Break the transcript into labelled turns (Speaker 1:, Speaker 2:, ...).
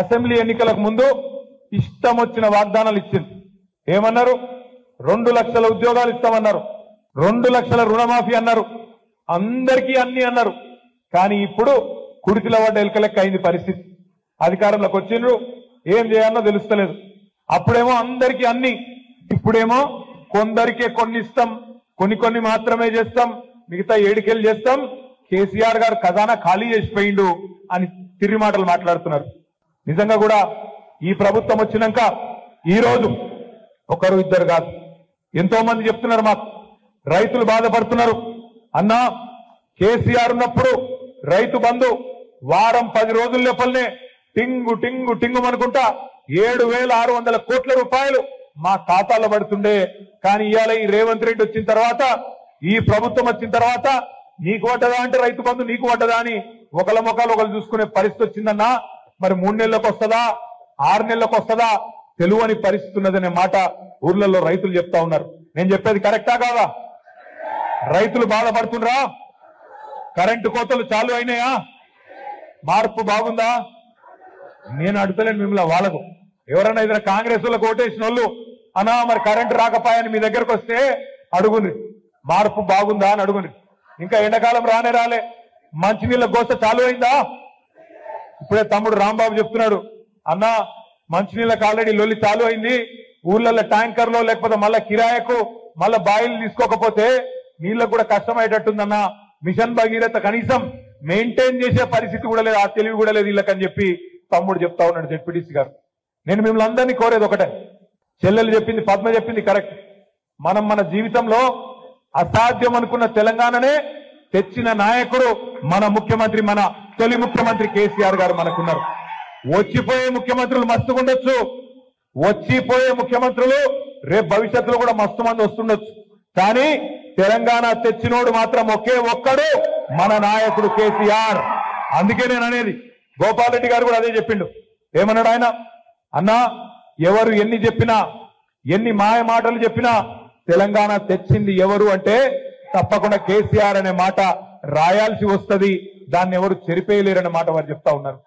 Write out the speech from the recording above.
Speaker 1: Assembly ఎన్నికలకు ముందు ఇష్టం వచ్చిన వాగ్దానాలు ఇచ్చింది. ఏమన్నారు? 2 లక్షల ఉద్యోగాలు ఇస్తామన్నారు, 2 లక్షల రుణమాఫీ అన్నారు, అందరికీ అన్ని అన్నారు. కానీ ఇప్పుడు కుడితిల పడ్డ ఎలకలెక్క అయింది పరిస్థితి. అధికారంలోకి వచ్చిండ్రు, ఏం చేయాలనో తెలుస్తలేదు. అప్పుడేమో అందరికీ అన్ని, ఇప్పుడేమో కొందరికే కొన్ని ఇస్తాం, కొన్ని మాత్రమే చేస్తాం, మిగతా ఏడికెళ్ళి చేస్తాం, కేసీఆర్ గారు ఖజానా ఖాళీ చేసిపోయిండు అని తిరిగి మాటలు మాట్లాడుతున్నారు. నిజంగా కూడా ఈ ప్రభుత్వం వచ్చినాక ఈ రోజు ఒకరు ఇద్దరు కాదు, ఎంతో మంది చెప్తున్నారు, మాకు రైతులు బాధపడుతున్నారు. అన్నా, కేసీఆర్ ఉన్నప్పుడు రైతు బంధు వారం 10 రోజుల లోపలనే టింగు టింగు టింగు అనుకుంటా 7,600 కోట్ల రూపాయలు మా ఖాతాలో పడుతుండే. కానీ ఇవాళ ఈ రేవంత్ రెడ్డి వచ్చిన తర్వాత, ఈ ప్రభుత్వం వచ్చిన తర్వాత నీకు పడ్డదా అంటే రైతు బంధు నీకు పడ్డదా అని ఒకళ్ళ ముఖాలు ఒకళ్ళు చూసుకునే పరిస్థితి వచ్చిందన్నా. మరి 3 నెలలకు వస్తుందా, 6 నెలలకు వస్తుందా తెలువని పరిస్థితి ఉన్నదనే మాట ఊర్లలో రైతులు చెప్తా ఉన్నారు. నేను చెప్పేది కరెక్టా కాదా? రైతులు బాధపడుతుండ్రా? కరెంటు కోతలు చాలు అయినాయా? మార్పు బాగుందా? నేను అడుగుతలేను మిమ్మల్ని, వాళ్ళకు ఎవరైనా ఏదైనా కాంగ్రెస్ వాళ్ళకు ఓటేసిన వాళ్ళు అన్నా మరి కరెంటు రాకపోయాని మీ దగ్గరకు వస్తే అడుగుండ్రి, మార్పు బాగుందా అని అడుగుండ్రి. ఇంకా ఎండాకాలం రాలే, మంచినీళ్ళ గోస చాలు అయిందా? ఇప్పుడే తమ్ముడు రాంబాబు చెప్తున్నాడు, అన్నా మంచినీళ్ళకి ఆల్రెడీ లొల్లి చాలు అయింది, ఊర్లలో ట్యాంకర్లో లేకపోతే మళ్ళా కిరాయకు మళ్ళా బాయిలు తీసుకోకపోతే నీళ్ళకు కూడా కష్టమయ్యేటట్టుందన్నా. మిషన్ భగీరథ కనీసం మెయింటైన్ చేసే పరిస్థితి కూడా లేదు, ఆ తెలివి కూడా లేదు వీళ్ళకని చెప్పి తమ్ముడు చెప్తా ఉన్నాడు జెడ్పీటీసీ గారు. నేను మిమ్మల్ని అందరినీ కోరేది ఒకటే, చెల్లెలు చెప్పింది, పద్మ చెప్పింది కరెక్ట్. మనం మన జీవితంలో అసాధ్యం అనుకున్న తెలంగాణనే తెచ్చిన నాయకుడు మన ముఖ్యమంత్రి, మన తొలి ముఖ్యమంత్రి కేసీఆర్ గారు మనకున్నారు. వచ్చిపోయే ముఖ్యమంత్రులు మస్తుగా ఉండొచ్చు, వచ్చిపోయే ముఖ్యమంత్రులు రేపు భవిష్యత్తులో కూడా మస్తు మంది వస్తుండొచ్చు. కానీ తెలంగాణ తెచ్చినోడు మాత్రం ఒకే ఒక్కడు, మన నాయకుడు కేసీఆర్. అందుకే నేను అనేది, గోపాల్ రెడ్డి గారు కూడా అదే చెప్పిండు. ఏమన్నాడు ఆయన? అన్నా, ఎవరు ఎన్ని చెప్పినా, ఎన్ని మాయ మాటలు చెప్పినా తెలంగాణ తెచ్చింది ఎవరు అంటే తప్పకుండా కేసీఆర్ అనే మాట రాయాల్సి వస్తుంది, దాన్ని ఎవరు చెరిపేయలేరనే మాట వారు చెప్తా ఉన్నారు.